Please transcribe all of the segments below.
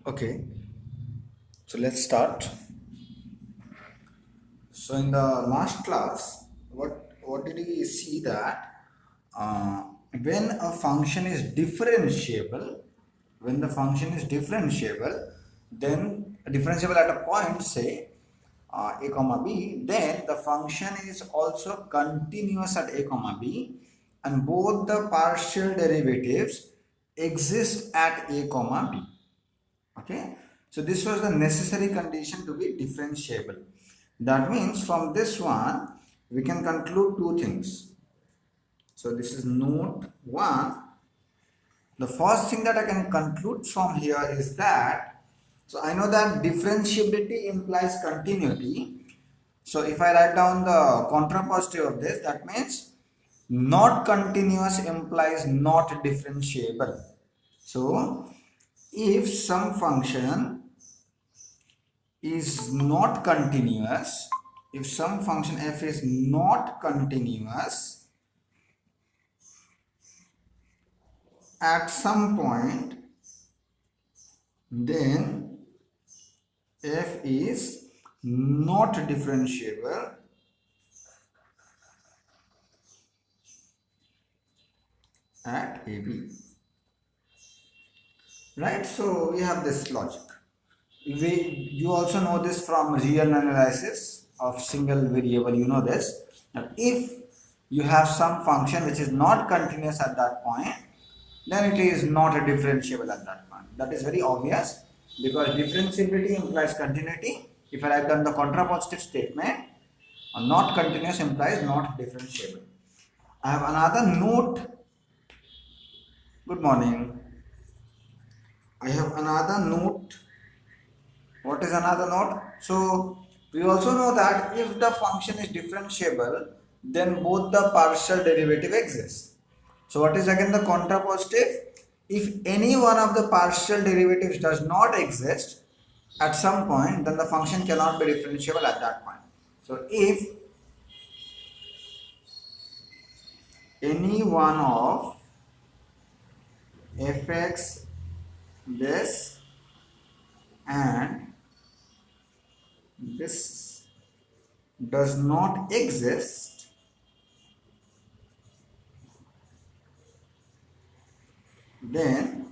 Okay, so let's start. So in the last class, what did we see that uh, when a function is differentiable, when the function is differentiable, then differentiable at a point, say a comma b, then the function is also continuous at a comma b, and both the partial derivatives exist at a comma b. Okay, so this was the necessary condition to be differentiable. That means from this one we can conclude two things. So this is note 1. The first thing that I can conclude from here is that, so I know that differentiability implies continuity. So if I write down the contrapositive of this, that means not continuous implies not differentiable. So if some function is not continuous, if some function f is not continuous at some point, then f is not differentiable at ab. Right? So we have this logic. You also know this from real analysis of single variable. You know this, that if you have some function which is not continuous at that point, then it is not a differentiable at that point. That is very obvious, because differentiability implies continuity. If I write down the contrapositive statement, not continuous implies not differentiable. I have another note. Good morning. I have another note. What is another note? So we also know that if the function is differentiable, then both the partial derivative exists. So what is again the contrapositive? If any one of the partial derivatives does not exist at some point, then the function cannot be differentiable at that point. So if any one of fx this and this does not exist, then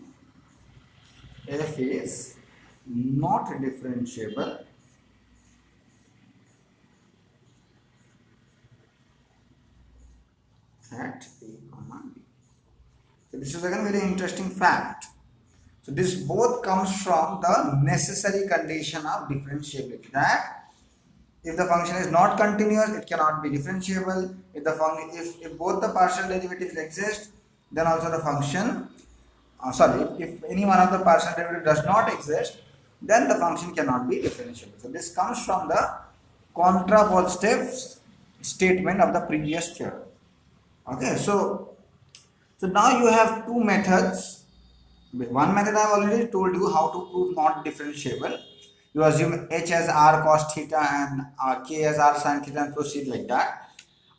f is not differentiable at a comma b. So this is again very interesting fact. So this both comes from the necessary condition of differentiability, that if the function is not continuous, it cannot be differentiable. If the function, if both the partial derivatives exist, then also the function, if any one of the partial derivative does not exist, then the function cannot be differentiable. So this comes from the contrapositive statement of the previous theorem. Okay, so now you have two methods. One method I have already told you how to prove not differentiable. You assume h as r cos theta and k as r sin theta and proceed like that.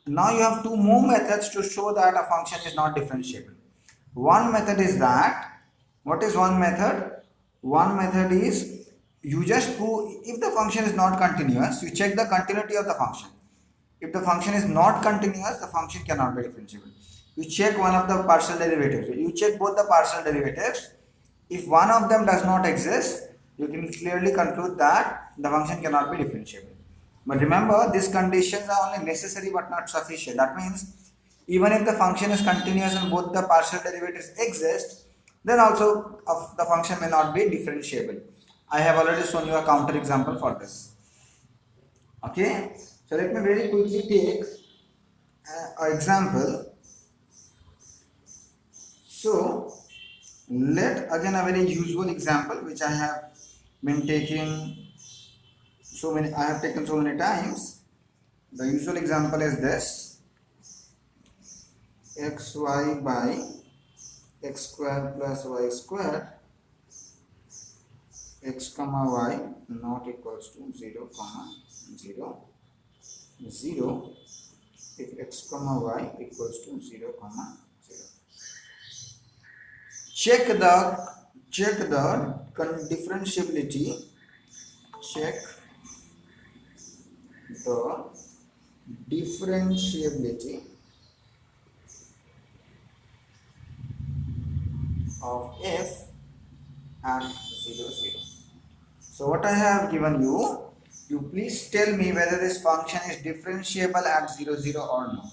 Now you have two more methods to show that a function is not differentiable. One method is that, what is one method? One method is you just prove if the function is not continuous, you check the continuity of the function. If the function is not continuous, the function cannot be differentiable. You check one of the partial derivatives. You check both the partial derivatives. If one of them does not exist, you can clearly conclude that the function cannot be differentiable. But remember, these conditions are only necessary but not sufficient. That means even if the function is continuous and both the partial derivatives exist, then also the function may not be differentiable. I have already shown you a counter example for this. Okay, so let me very quickly take an example. So let again a very usual example which I have been taking I have taken so many times. The usual example is this: xy by x square plus y square, x comma y not equals to 0 comma 0 0 if x comma y equals to 0 comma 0. Check the check the differentiability. Check the differentiability of f at 0, 0. So what I have given you, you please tell me whether this function is differentiable at 0, 0 or no.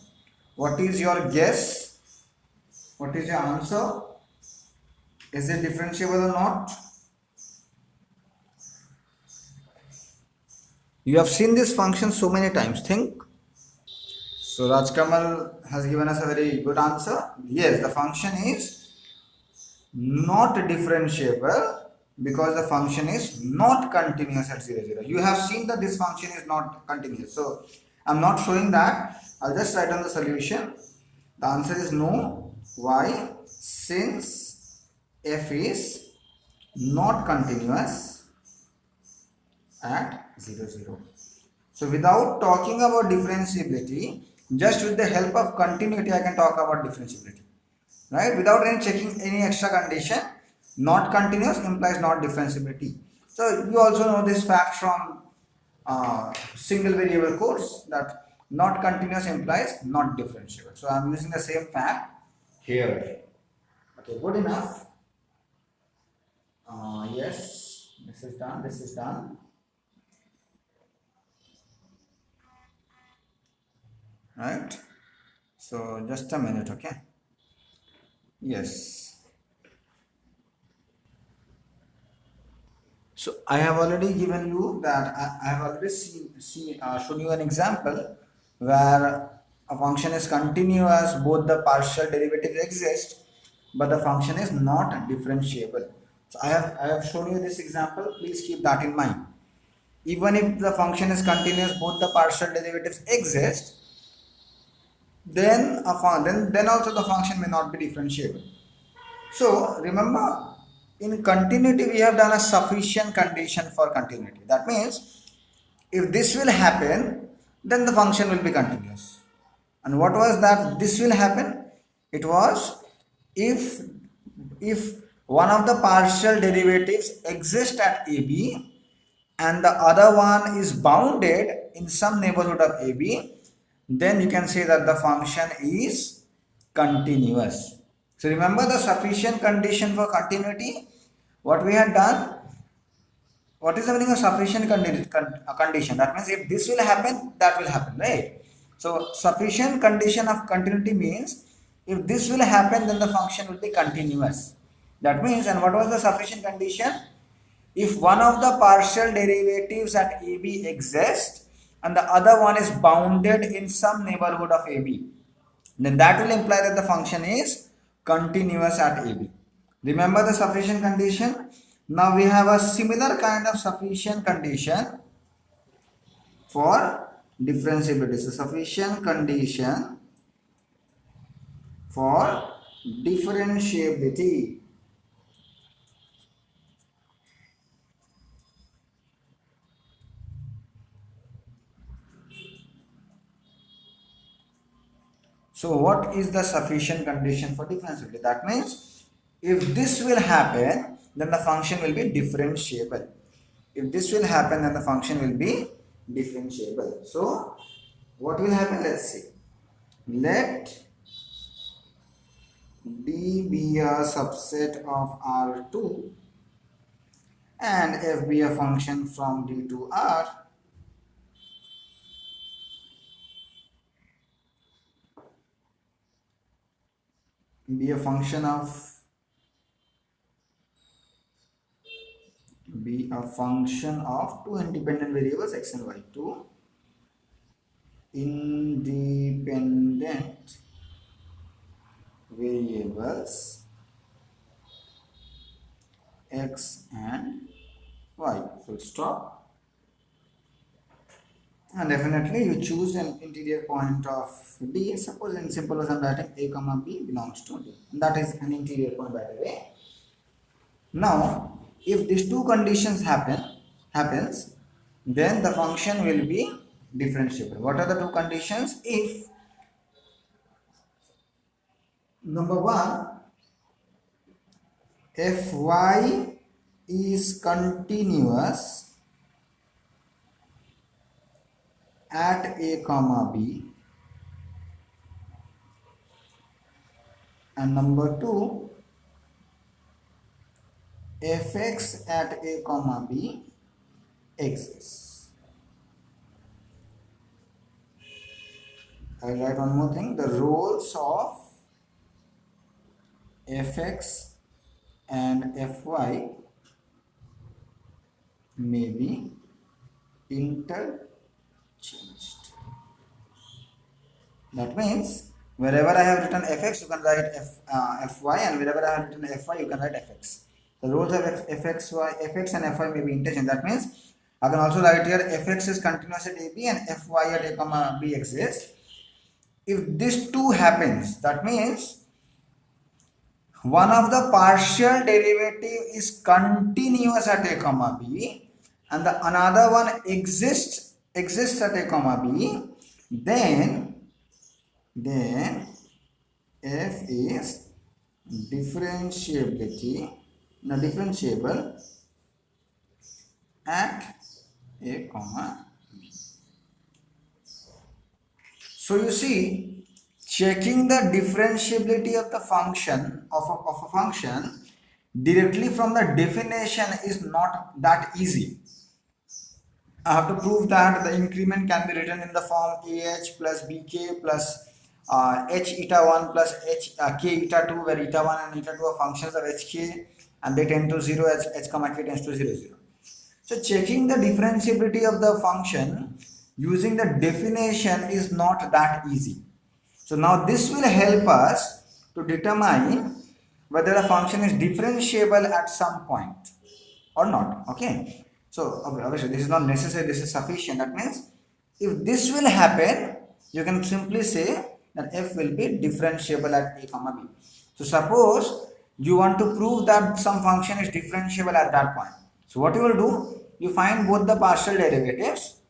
What is your guess? What is your answer? Is it differentiable or not? You have seen this function so many times. Think. So Rajkamal has given us a very good answer. Yes, the function is not differentiable because the function is not continuous at 0, 0. You have seen that this function is not continuous. So I'm not showing that. I'll just write down the solution. The answer is no. Why? Since f is not continuous at 0, 0. So without talking about differentiability, just with the help of continuity, I can talk about differentiability. Right? Without any checking any extra condition, not continuous implies not differentiability. So you also know this fact from single variable course, that not continuous implies not differentiable. So I'm using the same fact here. Okay, good enough. Yes, this is done. This is done. Right? So just a minute, okay? Yes. So I have already given you that I have already shown you an example where a function is continuous, both the partial derivatives exist, but the function is not differentiable. So I have shown you this example. Please keep that in mind. Even if the function is continuous, both the partial derivatives exist, then also the function may not be differentiable. So remember, in continuity we have done a sufficient condition for continuity. That means if this will happen, then the function will be continuous. And what was that this will happen? It was if one of the partial derivatives exists at AB and the other one is bounded in some neighborhood of AB, then you can say that the function is continuous. So remember the sufficient condition for continuity. What we had done, what is the meaning of sufficient condition? That means if this will happen, that will happen, right? So sufficient condition of continuity means if this will happen, then the function will be continuous. That means, and what was the sufficient condition? If one of the partial derivatives at AB exists and the other one is bounded in some neighborhood of AB, then that will imply that the function is continuous at AB. Remember the sufficient condition? Now we have a similar kind of sufficient condition for differentiability. So sufficient condition for differentiability. So what is the sufficient condition for differentiability? That means if this will happen, then the function will be differentiable. If this will happen, then the function will be differentiable. So what will happen? Let's see. Let D be a subset of R2 and F be a function from D to R. Be a function of two independent variables x and y. Two independent variables x and y. Full stop. And definitely you choose an interior point of D. Suppose in simple as I'm writing a comma b belongs to D. And that is an interior point, by the way. Now, if these two conditions happens, then the function will be differentiable. What are the two conditions? If number one, Fy is continuous at a comma b, and number 2, fx at a comma b exists. I'll write one more thing. The roles of fx and fy may be interchanged. That means wherever I have written fx, you can write fy, and wherever I have written fy, you can write fx. The roles of fx and fy may be interchanged. That means I can also write here fx is continuous at ab and fy at a comma b exists. If this two happens, that means one of the partial derivative is continuous at a comma b and the another one exists at a comma b, then f is differentiable at a comma b. So you see, checking the differentiability of the function of a function directly from the definition is not that easy. I have to prove that the increment can be written in the form ah plus bk plus h eta 1 plus k eta 2, where eta 1 and eta 2 are functions of hk and they tend to 0 as h comma k tends to 0 0. So checking the differentiability of the function using the definition is not that easy. So now this will help us to determine whether a function is differentiable at some point or not. Okay. So obviously this is not necessary, this is sufficient. That means if this will happen, you can simply say that f will be differentiable at a comma b. So suppose you want to prove that some function is differentiable at that point. So what you will do, you find both the partial derivatives.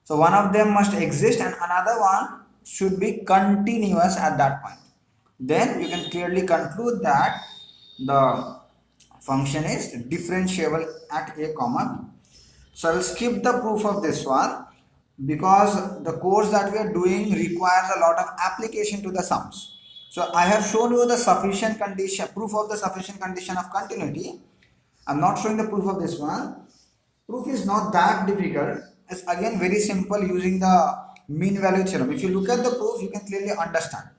So one of them must exist and another one should be continuous at that point. Then you can clearly conclude that the function is differentiable at a comma b. So I will skip the proof of this one because the course that we are doing requires a lot of application to the sums. So I have shown you the sufficient condition, proof of the sufficient condition of continuity. I am not showing the proof of this one. Proof is not that difficult. It's again very simple using the mean value theorem. If you look at the proof, you can clearly understand.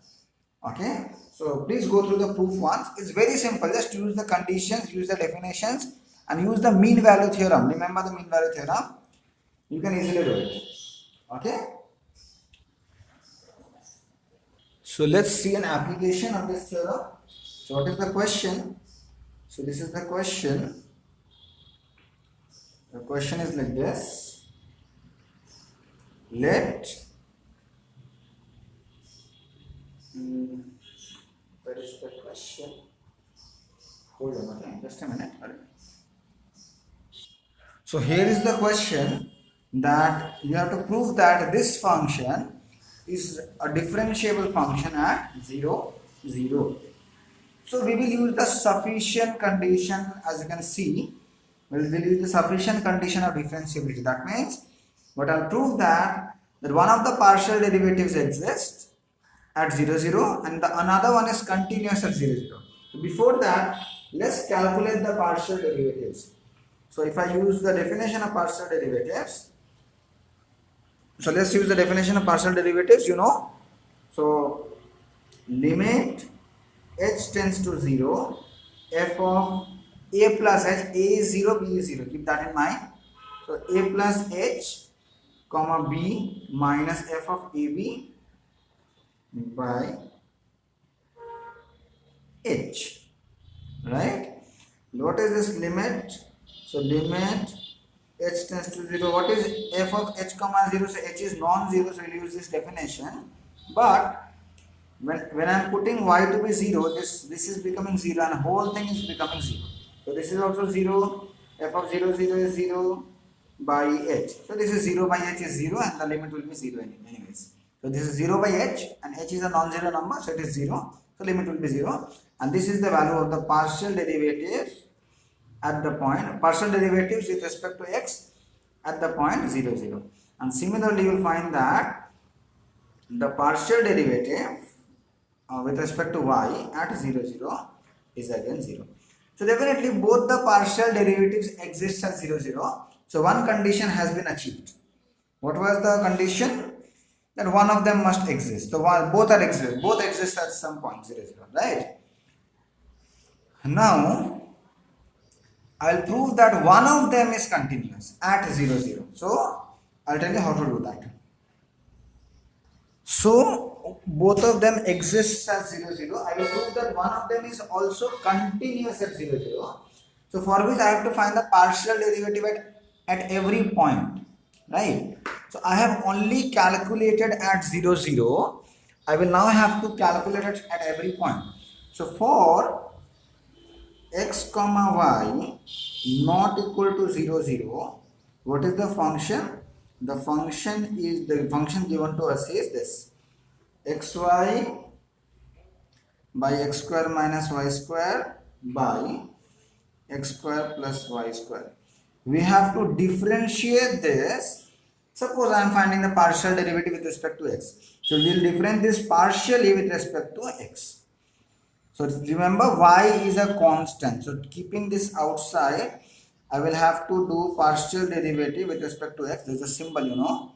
Okay. So please go through the proof once. It's very simple. Just use the conditions, use the definitions, and use the mean value theorem. Remember the mean value theorem. You can easily do it. Okay. So let's see an application of this theorem. So what is the question? So this is the question. The question is like this. Let where is the question? Hold on, okay, just a minute. So here is the question, that you have to prove that this function is a differentiable function at 0, 0. So we will use the sufficient condition. As you can see, we will use the sufficient condition of differentiability. That means, but I'll prove that one of the partial derivatives exists at 0, 0 and the another one is continuous at 0, 0. So before that, let's calculate the partial derivatives. So if I use the definition of partial derivatives, so let's use the definition of partial derivatives, you know. So limit h tends to 0, f of a plus h, a is 0, b is 0, keep that in mind. So a plus h comma b minus f of ab by h, right? What is this limit? So limit h tends to 0. What is f of h comma 0? So h is non-zero, so we'll use this definition. But when I am putting y to be 0, this is becoming 0 and whole thing is becoming 0. So this is also 0, f of 0, 0 is 0 by h. So this is 0 by h is 0 and the limit will be 0 anyways. So this is 0 by h and h is a non-zero number, so it is 0. So limit will be 0. and this is the value of the partial derivative at the point, partial derivatives with respect to x at the point 0, 0. And similarly, you will find that the partial derivative with respect to y at 0, 0 is again 0. So definitely both the partial derivatives exist at 0, 0. So one condition has been achieved. What was the condition? That one of them must exist. So both exist at some point 0, 0, right? Now I will prove that one of them is continuous at 0, 0. So I'll tell you how to do that. So both of them exist at 0, 0. I will prove that one of them is also continuous at 0, 0. So for which I have to find the partial derivative at every point, right? So I have only calculated at 0, 0. I will now have to calculate it at every point. So for x comma y not equal to 0, 0, what is the function? The function given to us is this: xy by x square minus y square by x square plus y square. We have to differentiate this. Suppose I am finding the partial derivative with respect to x. So we will differentiate this partially with respect to x. So remember, y is a constant. So keeping this outside, I will have to do partial derivative with respect to x. There is a symbol, you know.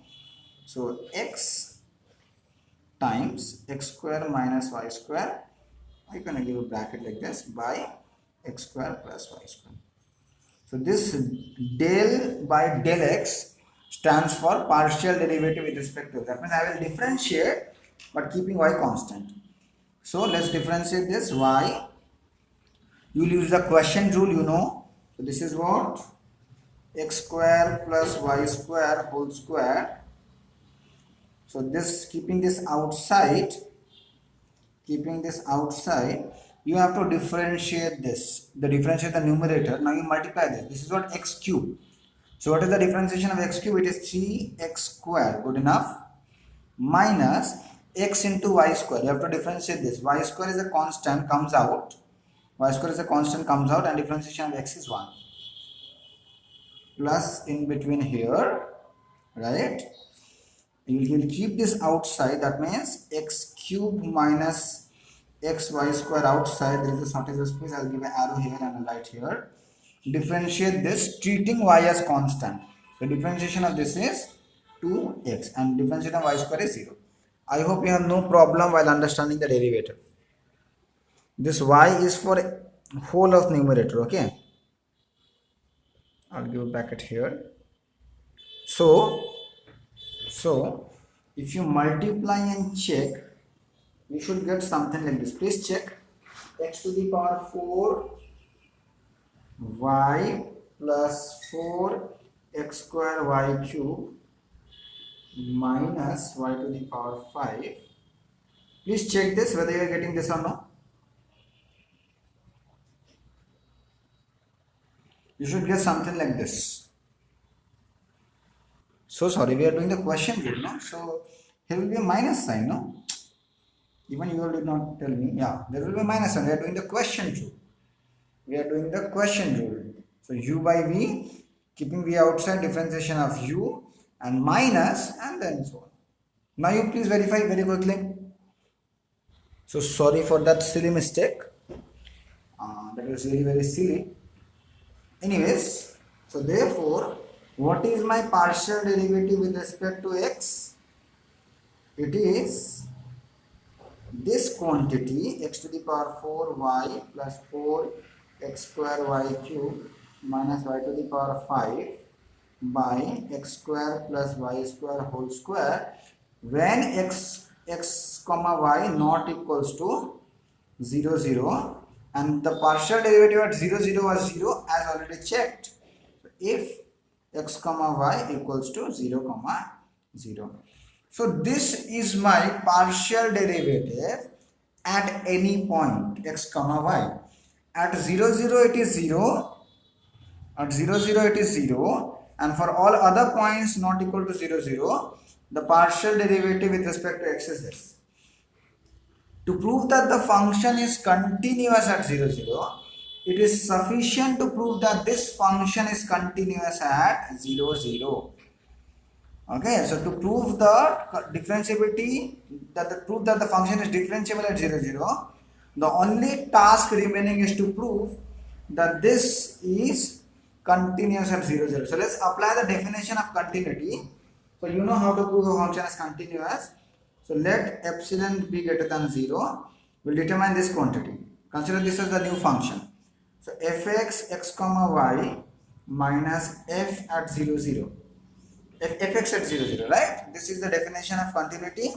So x times x square minus y square. I'm going to give a bracket like this by x square plus y square. So this del by del x stands for partial derivative with respect to x. That means I will differentiate but keeping y constant. So let's differentiate this y. You will use the quotient rule, you know. So this is what? X square plus y square whole square. So this, keeping this outside, you have to differentiate this. Differentiate the numerator. Now you multiply this. This is what? X cube. So what is the differentiation of x cube? It is 3x square. Good enough. Minus x into y square. You have to differentiate this. Y square is a constant, comes out. Y square is a constant, comes out, and differentiation of x is 1. Plus in between here, right? You will keep this outside. That means x cube minus xy square outside. There is a shortage of space. I will give an arrow here and a light here. Differentiate this, treating y as constant. The differentiation of this is 2x and differentiation of y square is 0. I hope you have no problem while understanding the derivative. This y is for whole of numerator, okay? I'll give a bracket here. So if you multiply and check, you should get something like this. Please check. X to the power 4 y plus 4 x square y cube minus y to the power 5. Please check this whether you are getting this or no. You should get something like this. So sorry, we are doing the question rule, no? So here will be a minus sign, no? Even you all did not tell me. Yeah, there will be a minus sign. We are doing the question rule. So u by v, keeping v outside, differentiation of u and minus, and then so on. Now you please verify very quickly. So sorry for that silly mistake. That was really very silly. Anyways, so therefore, what is my partial derivative with respect to x? It is this quantity, x to the power 4y plus 4 x square y cube minus y to the power 5 by x square plus y square whole square, when x comma y not equals to 0, 0, and the partial derivative at 0, 0 was 0 as already checked. If x comma y equals to 0, 0. So this is my partial derivative at any point x comma y. At 0, 0 it is 0. At 0, 0 it is 0. And for all other points not equal to 0, 0, the partial derivative with respect to x is this. To prove that the function is continuous at 0, 0, it is sufficient to prove that this function is continuous at 0, 0. Okay, so to prove the differentiability, prove that the function is differentiable at 0, 0, the only task remaining is to prove that this is continuous at 0, 0. So let's apply the definition of continuity. So you know how to prove a function is continuous. So let epsilon be greater than 0 will determine this quantity. Consider this as the new function. So fx x comma y minus f at 0, 0. Fx at 0, 0, right? This is the definition of continuity.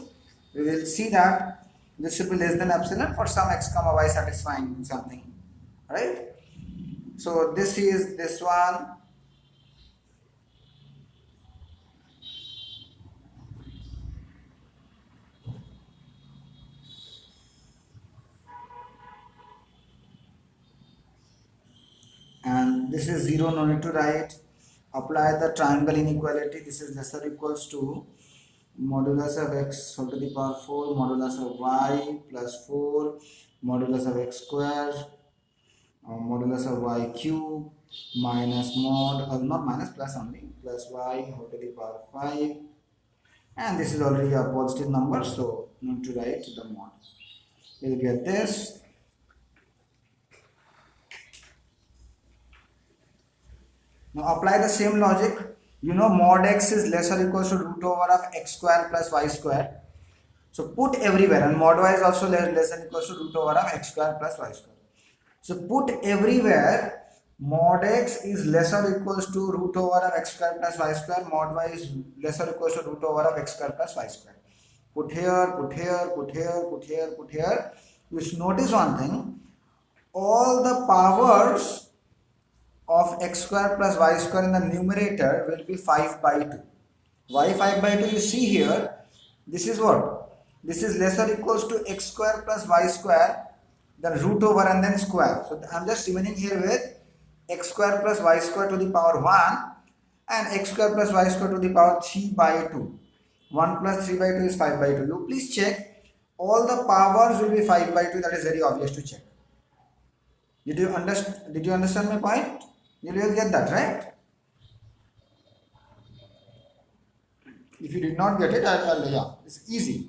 We will see that this should be less than epsilon for some x comma y satisfying something, right? So this is this one. And this is 0, no need to write. Apply the triangle inequality. This is lesser or equals to modulus of x whole to the power 4 modulus of y plus 4 modulus of x square modulus of y cube minus mod, not minus, plus only, plus y whole to the power 5, and this is already a positive number, so no need to write the mod. We will get this. Now apply the same logic. You know mod x is less or equals to root over of x square plus y square. So put everywhere, and mod y is also less than equals to root over of x square plus y square. So put everywhere mod x is less or equals to root over of x square plus y square, mod y is less or equals to root over of x square plus y square. Put here, put here, put here, put here, put here. You should notice one thing, all the powers of x square plus y square in the numerator will be 5 by 2. Why 5 by 2? You see here, this is what? This is less or equals to x square plus y square, then root over and then square. So I am just remaining here with x square plus y square to the power 1 and x square plus y square to the power 3 by 2. 1 plus 3 by 2 is 5 by 2. You please check, all the powers will be 5 by 2. That is very obvious to check. Did you understand my point? You will get that, right? If you did not get it, yeah, it's easy.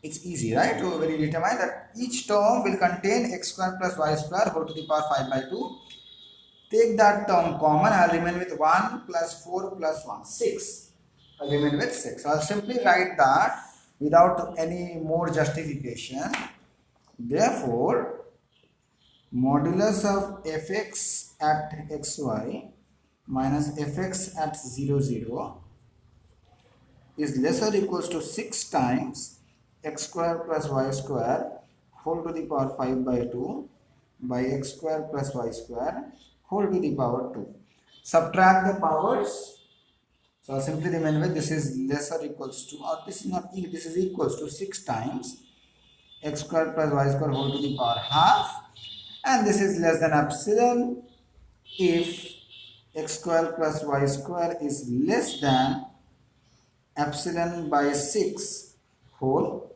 It's easy, right? To very determine that each term will contain x square plus y square whole to the power 5 by 2. Take that term common. I'll remain with 1 plus 4 plus 1, 6. I'll remain with 6. I'll simply write that without any more justification. Therefore, modulus of fx at xy minus fx at 0, 0 is less or equals to 6 times x square plus y square whole to the power 5 by 2 by x square plus y square whole to the power 2. Subtract the powers. So I'll simply remain with this is less or equals to, or this is not, this is equals to 6 times x square plus y square whole to the power half, and this is less than epsilon if x square plus y square is less than epsilon by 6 whole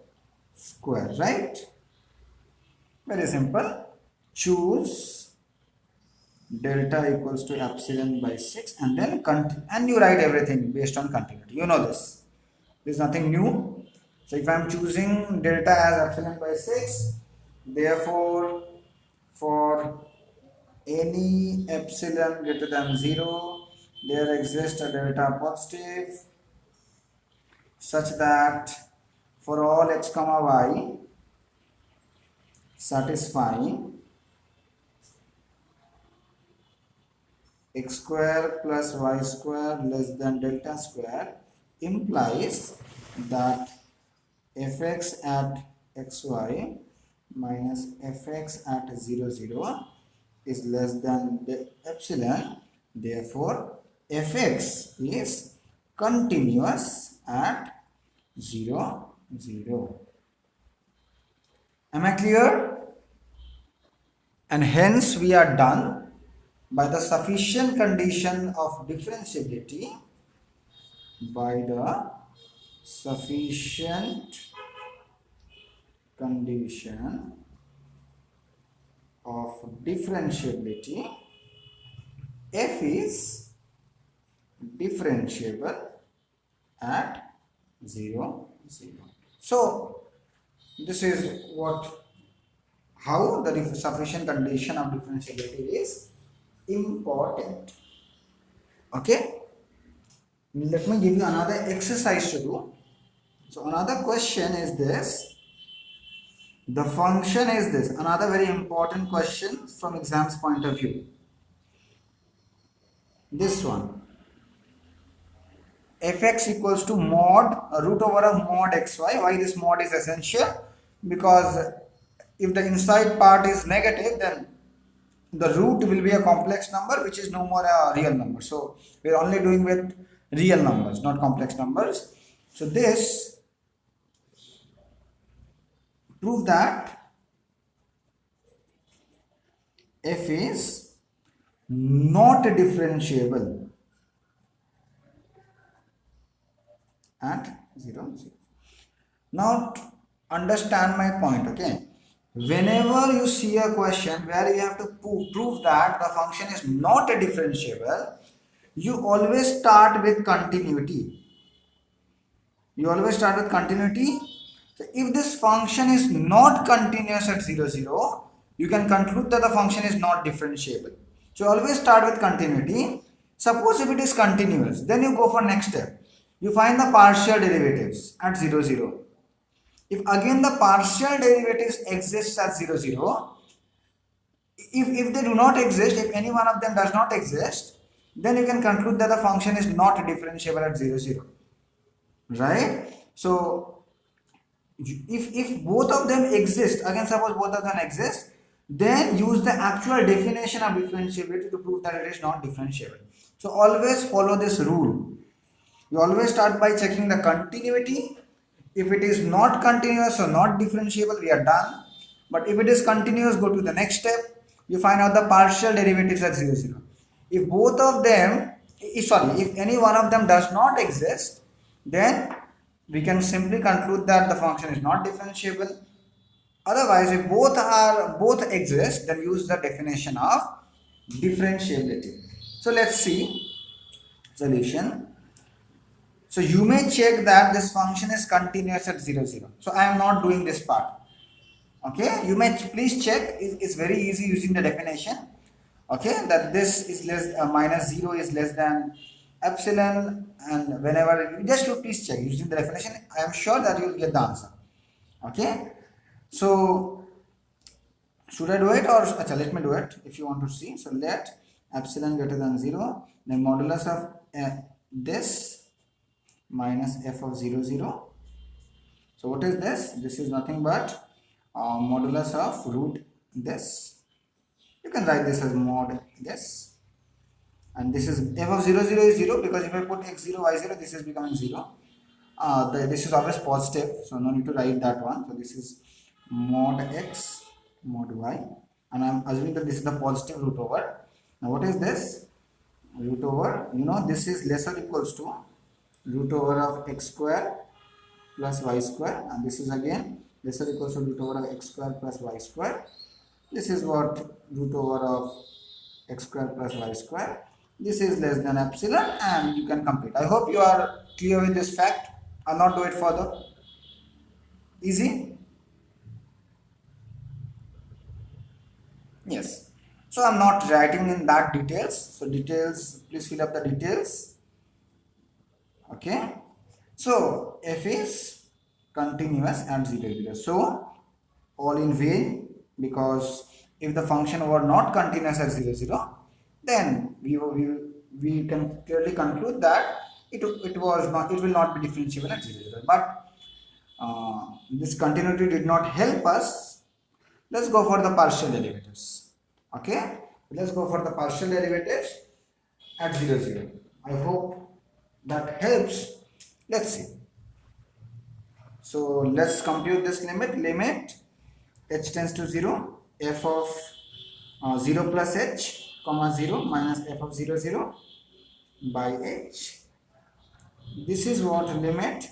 square, right? Very simple. Choose delta equals to epsilon by 6 and then and you write everything based on continuity. You know this. There is nothing new. So if I am choosing delta as epsilon by 6, therefore for any epsilon greater than 0, there exists a delta positive such that for all x comma y satisfying x square plus y square less than delta square implies that fx at xy minus fx at 0, 0 is less than the epsilon. Therefore, fx is continuous at 0, 0. Am I clear? And hence we are done by the sufficient condition of differentiability, by the sufficient condition of differentiability, f is differentiable at 0, 0. So this is how the sufficient condition of differentiability is important. Okay, let me give you another exercise to do. So another question is this. The function is this. Another very important question from exam's point of view. This one. Fx equals to mod root over of mod xy. Why this mod is essential? Because if the inside part is negative, then the root will be a complex number, which is no more a real number. So we are only doing with real numbers, not complex numbers. So this prove that f is not differentiable at 0, 0. Now understand my point, okay? Whenever you see a question where you have to prove that the function is not differentiable, you always start with continuity. You always start with continuity. So if this function is not continuous at 0, 0, you can conclude that the function is not differentiable. So you always start with continuity. Suppose if it is continuous, then you go for next step. You find the partial derivatives at 0, 0. If again the partial derivatives exist at 0, 0, if they do not exist, if any one of them does not exist, then you can conclude that the function is not differentiable at 0, 0. Right? So if both of them exist, again suppose both of them exist, then use the actual definition of differentiability to prove that it is not differentiable. So always follow this rule. You always start by checking the continuity. If it is not continuous or not differentiable, we are done. But if it is continuous, go to the next step. You find out the partial derivatives at 0, 0. If both of them, if any one of them does not exist, then we can simply conclude that the function is not differentiable. Otherwise, if both exist, then use the definition of differentiability. So let's see solution. So you may check that this function is continuous at 0, 0. So I am not doing this part. Okay, you may please check. It's very easy using the definition. Okay, that this is minus 0 is less than epsilon, and whenever you just please check using the definition. I am sure that you will get the answer. Okay, so should I do it, or let me do it if you want to see. So let epsilon greater than 0, then modulus of this minus f of 0, 0. So what is this? This is nothing but modulus of root this. You can write this as mod this, and this is f of 0, 0 is 0, because if I put x0 y0, this is becoming 0. This is always positive, so no need to write that one. So this is mod x mod y, and I am assuming that this is the positive root over. Now what is this? Root over, this is less or equals to root over of x square plus y square, and this is again less or equals to root over of x square plus y square. This is what root over of x square plus y square. This is less than epsilon, and you can complete. I hope you are clear with this fact. I'll not do it further. Easy? Yes. So I'm not writing in that details. So details, please fill up the details. Okay. So f is continuous at 0, 0. So all in vain, because if the function were not continuous at 0, 0, then we can clearly conclude that it will not be differentiable at 0, 0. But this continuity did not help us. Let's go for the partial derivatives. Okay, let's go for the partial derivatives at 0, 0. I hope that helps. Let's see. So let's compute this limit. Limit h tends to 0, f of 0 plus h comma 0 minus f of 0, 0 by h. This is what limit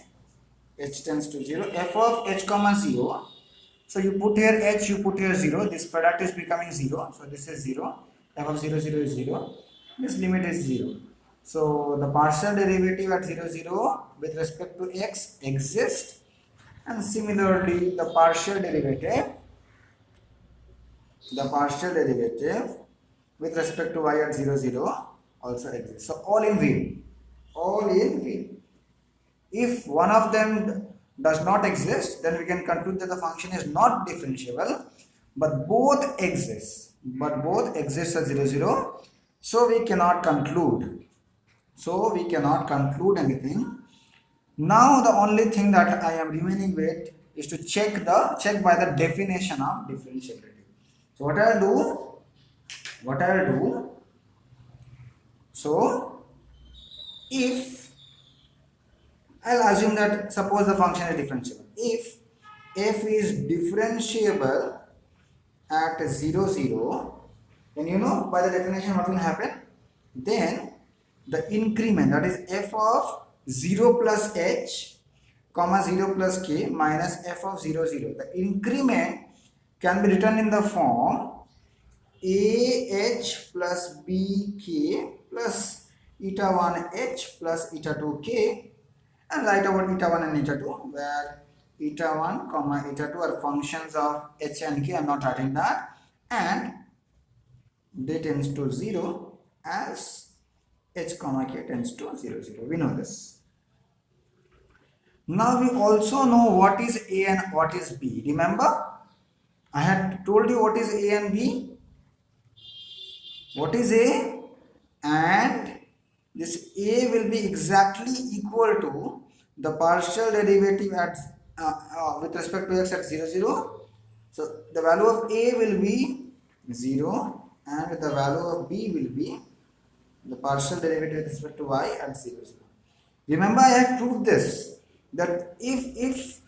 h tends to 0, f of h comma 0 So you put here h, you put here 0, this product is becoming 0, so this is 0, f of 0, 0 is 0, this limit is 0. So the partial derivative at 0, 0 with respect to x exists, and similarly the partial derivative with respect to y at 0, 0 also exists. So all in V. If one of them does not exist, then we can conclude that the function is not differentiable, but both exist. At 0, 0. So we cannot conclude. Anything. Now the only thing that I am remaining with is to check by the definition of differentiability. So what I'll do, so if I'll assume that suppose the function is differentiable. If f is differentiable at 0, 0, then you know by the definition what will happen? Then the increment, that is f of 0 plus h comma 0 plus k minus f of 0, 0. The increment can be written in the form ah plus bk plus eta 1h plus eta 2k, and write about eta 1 and eta 2, where eta 1 comma eta 2 are functions of h and k. I am not writing that, and they tends to 0 as h comma k tends to 0, 0. We know this. Now we also know what is a and what is b. Remember, I had told you what is a and b. What is a? And this a will be exactly equal to the partial derivative at with respect to x at 0, 0. So the value of a will be 0, and the value of b will be the partial derivative with respect to y at 0, 0. Remember, I had proved this, that if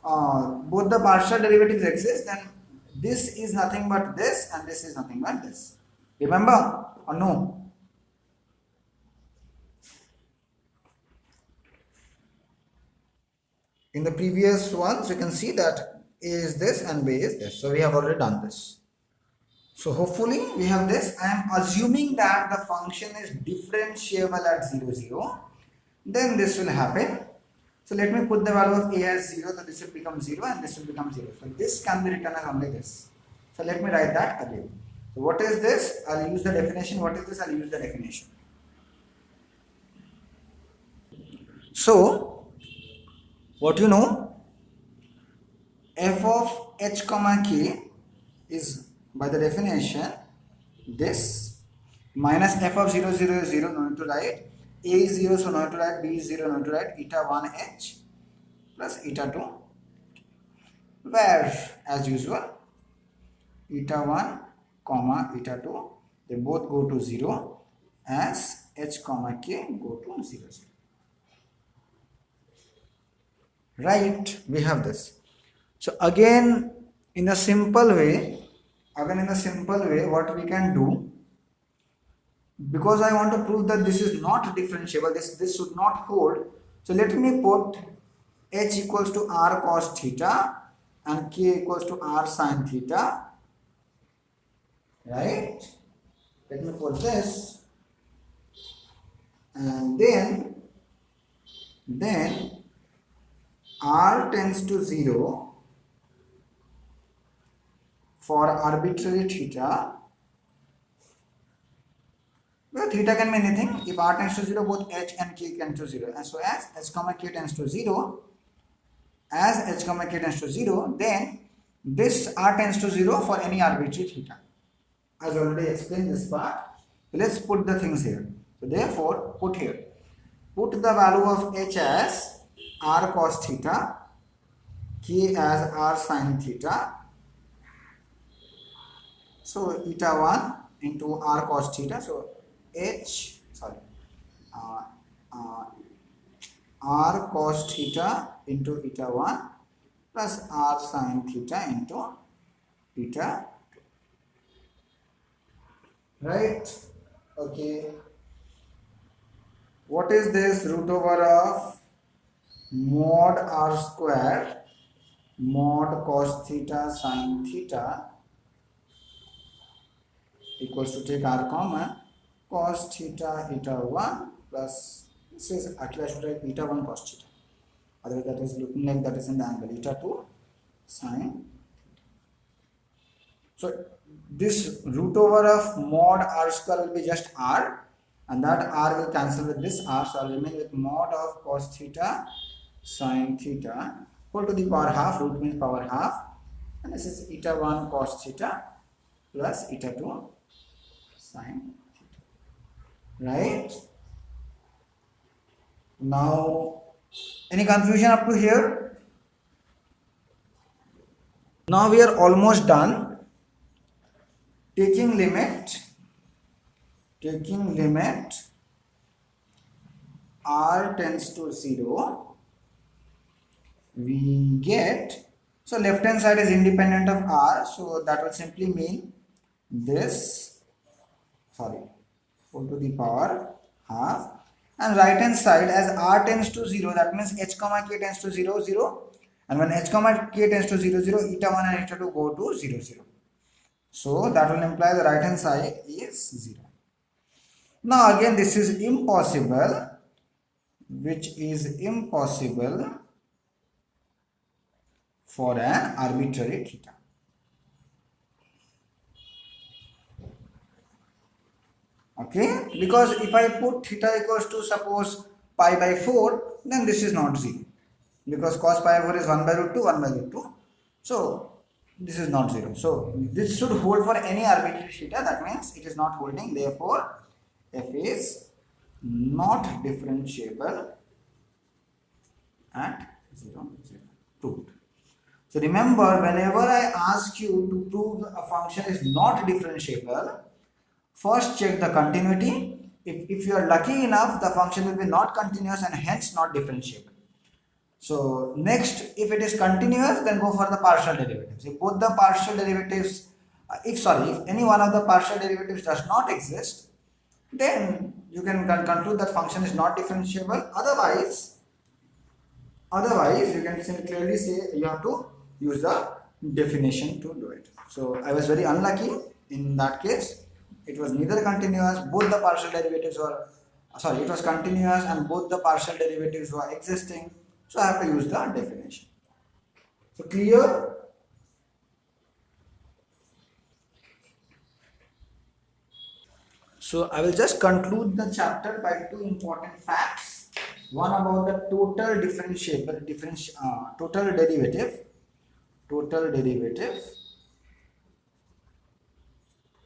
both the partial derivatives exist, then this is nothing but this and this is nothing but this. Remember or no? In the previous ones, you can see that a is this and b is this. So we have already done this. So hopefully we have this. I am assuming that the function is differentiable at 0, 0. Then this will happen. So let me put the value of a as 0, so this will become 0 and this will become 0. So this can be written as only this. So let me write that again. So what is this? I'll use the definition. What is this? I'll use the definition. So what you know, f of h comma k is by the definition this, minus f of 0, 0 is 0, no need to write, a is 0, so no need to write, b is 0, no need to write, eta 1h plus eta 2, where as usual eta 1 comma eta 2, they both go to 0 as h comma k go to 0, 0. Right, we have this. So again in a simple way, what we can do, because I want to prove that this is not differentiable, this should not hold. So let me put h equals to r cos theta and k equals to r sin theta. Right? Let me put this, and then r tends to 0 for arbitrary theta, where theta can be anything. If r tends to 0, both h and k tend to 0, and so as h comma k tends to 0, then this r tends to 0 for any arbitrary theta. As already explained this part. So let's put the things here. So therefore put the value of h as r cos theta, k as r sin theta. So eta 1 into r cos theta, so r cos theta into eta 1 plus r sin theta into eta 2. Right? Okay. What is this? Root over of mod r square mod cos theta sin theta equals to take r common cos theta eta 1 plus this is actually I should write eta 1 cos theta, otherwise that is looking like that is in the angle eta 2 sin. So this root over of mod r square will be just r, and that r will cancel with this r, so I'll remain with mod of cos theta sin theta whole to the power half, root means power half, and this is eta 1 cos theta plus eta 2 sin theta, right? Now any confusion up to here? Now we are almost done. Taking limit r tends to 0, we get, so left hand side is independent of r, so that will simply mean this, sorry, whole to the power half, and right hand side as r tends to 0, that means h comma k tends to 0 0, and when h comma k tends to 0 0, eta 1 and eta 2 go to 0 0. So that will imply the right hand side is 0. Now again this is impossible, which is impossible for an arbitrary theta. Okay, because if I put theta equals to suppose pi by 4, then this is not 0, because cos pi by 4 is 1 by root 2, 1 by root 2. So this is not 0. So this should hold for any arbitrary theta, that means it is not holding, therefore f is not differentiable at 0 0. Proved. So remember, whenever I ask you to prove a function is not differentiable, first check the continuity. If you are lucky enough, the function will be not continuous and hence not differentiable. So next, if it is continuous, then go for the partial derivatives. If both the partial derivatives, if any one of the partial derivatives does not exist, then you can conclude that function is not differentiable. Otherwise you can clearly say you have to use the definition to do it. So I was very unlucky in that case. It was neither continuous, both the partial derivatives were, it was continuous and both the partial derivatives were existing. So I have to use the definition. So clear? So I will just conclude the chapter by two important facts. One about the total derivative.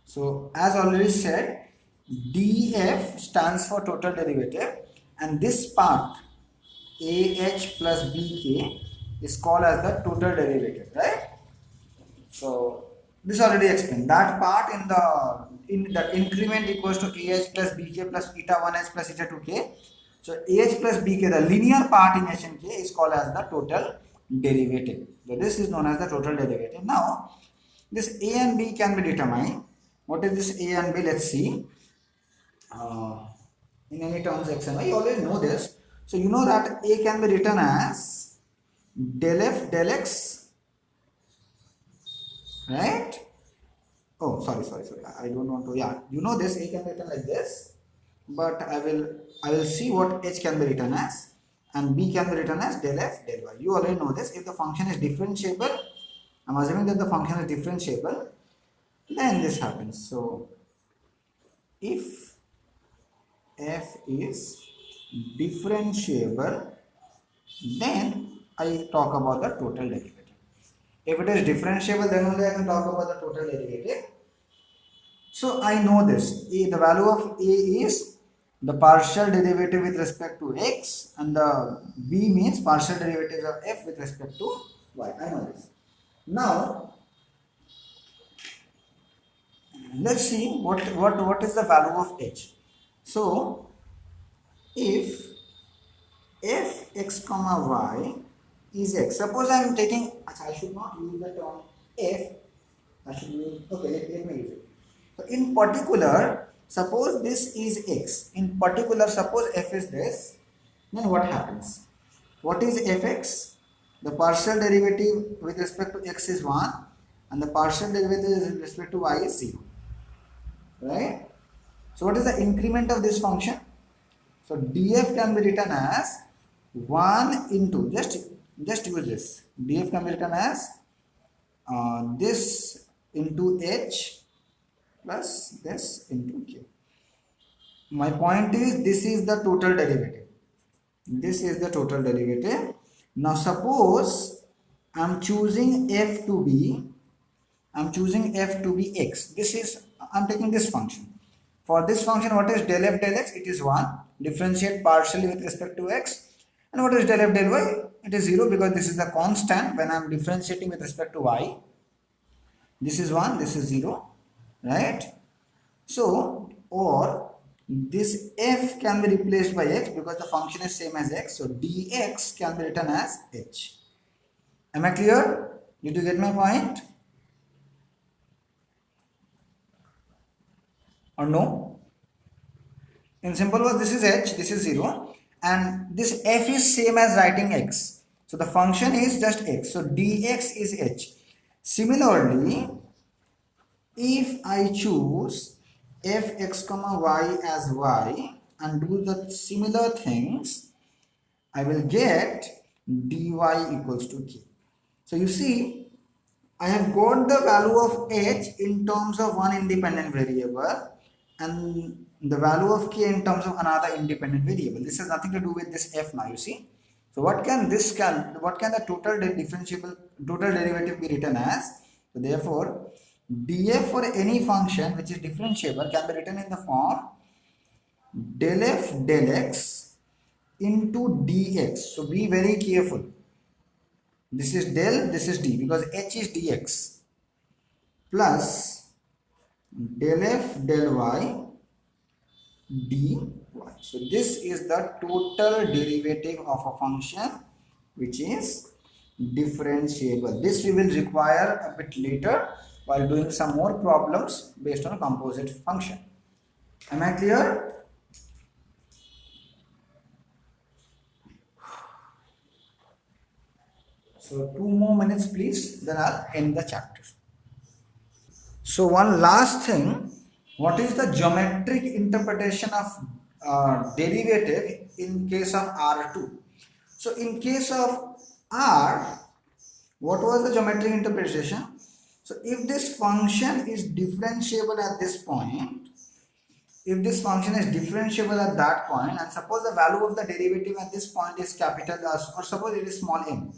So as already said, df stands for total derivative, and this part ah plus bk is called as the total derivative, right? So this already explained. That part in the increment equals to ah plus bk plus eta 1h plus eta 2k. So ah plus bk, the linear part in h and k, is called as the total derivative. So this is known as the total derivative. Now this a and b can be determined. What is this a and b? Let's see. In any terms x and y, you already know this. So you know that a can be written as del f del x, right? Oh, sorry. I don't want to. Yeah, you know this. A can be written like this, but I will see what h can be written as, and b can be written as del f del y. You already know this. If the function is differentiable, I'm assuming that the function is differentiable, then this happens. So if f is differentiable, then I talk about the total derivative. If it is differentiable, then only I can talk about the total derivative. So I know this. The value of a is the partial derivative with respect to x, and the b means partial derivative of f with respect to y. I know this. Now let's see what is the value of h. So if f x comma y is x, suppose I am taking, I should not use the term f, I should use, okay, let me use it. So in particular, suppose this is x, in particular suppose f is this, then what happens? What is fx? the partial derivative with respect to x is 1 and the partial derivative with respect to y is 0, right? So what is the increment of this function? So df can be written as 1 into, just use this, df can be written as this into h plus this into k. My point is, this is the total derivative. This is the total derivative. Now suppose I'm choosing f to be x. This is, I'm taking this function. For this function, what is del f del x? It is 1. Differentiate partially with respect to x. And what is del f del y? It is 0, because this is the constant when I'm differentiating with respect to y. This is 1, this is 0, right? So, or this f can be replaced by x because the function is same as x. So dx can be written as h. Am I clear? Did you get my point? Or no? In simple words, this is h, this is 0, and this f is same as writing x. So the function is just x. So dx is h. Similarly, if I choose fx comma y as y and do the similar things, I will get dy equals to k. So you see, I have got the value of h in terms of one independent variable and the value of k in terms of another independent variable. This has nothing to do with this f now, you see. So what can the total derivative be written as? So therefore, df for any function which is differentiable can be written in the form del f del x into dx. So be very careful. This is del, this is d, because h is dx, plus del f del y dy. So this is the total derivative of a function which is differentiable. This we will require a bit later while doing some more problems based on a composite function. Am I clear? So 2 more minutes please, then I'll end the chapter. So one last thing, what is the geometric interpretation of derivative in case of R2? So in case of R, what was the geometric interpretation? So if this function is differentiable at this point, if this function is differentiable at that point, and suppose the value of the derivative at this point is capital S, or suppose it is small m.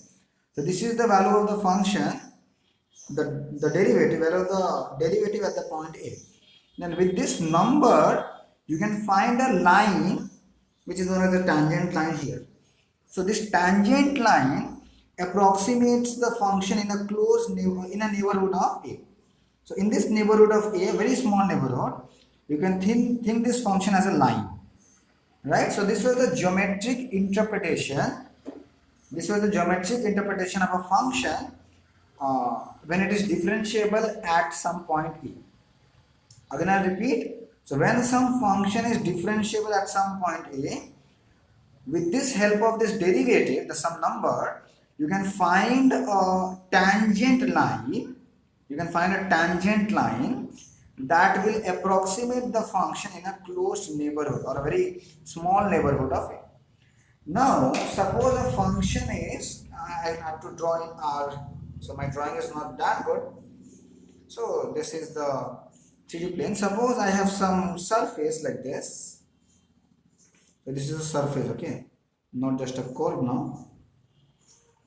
So this is the value of the function, the derivative, value of the derivative at the point A. Then with this number, you can find a line which is known as a tangent line here. So this tangent line approximates the function in a neighborhood of A. So in this neighborhood of A, very small neighborhood, you can think this function as a line, right? So this was the geometric interpretation. This was the geometric interpretation of a function when it is differentiable at some point A. Again I'll repeat. So when some function is differentiable at some point A, with this help of this derivative, the some number, you can find a tangent line. You can find a tangent line that will approximate the function in a closed neighborhood or a very small neighborhood of it. Now, suppose a function is, I have to draw in R, so my drawing is not that good. So this is the 3D plane. Suppose I have some surface like this. So this is a surface, okay, not just a curve now.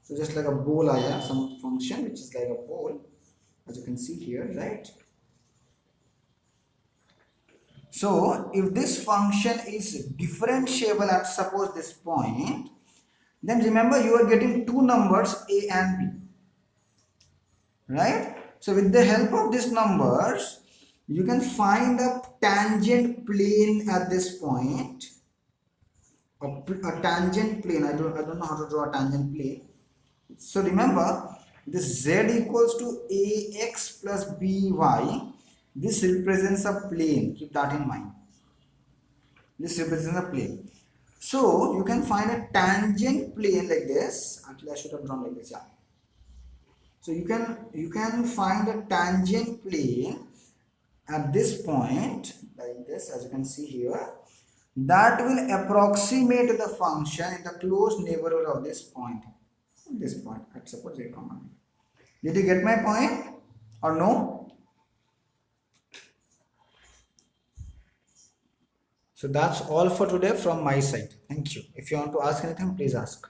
So just like a bowl, I have some function which is like a bowl, as you can see here, right? So if this function is differentiable at suppose this point, then remember you are getting two numbers A and B, right? So with the help of these numbers, you can find a tangent plane at this point. A tangent plane, I don't know how to draw a tangent plane. So remember, this z equals to ax plus by. This represents a plane. Keep that in mind. This represents a plane. So you can find a tangent plane like this. Actually, I should have drawn like this. Yeah. So you can find a tangent plane at this point like this, as you can see here, that will approximate the function in the close neighborhood of this point. This point, at suppose 0, 9. Did you get my point or no? So that's all for today from my side. Thank you. If you want to ask anything, please ask.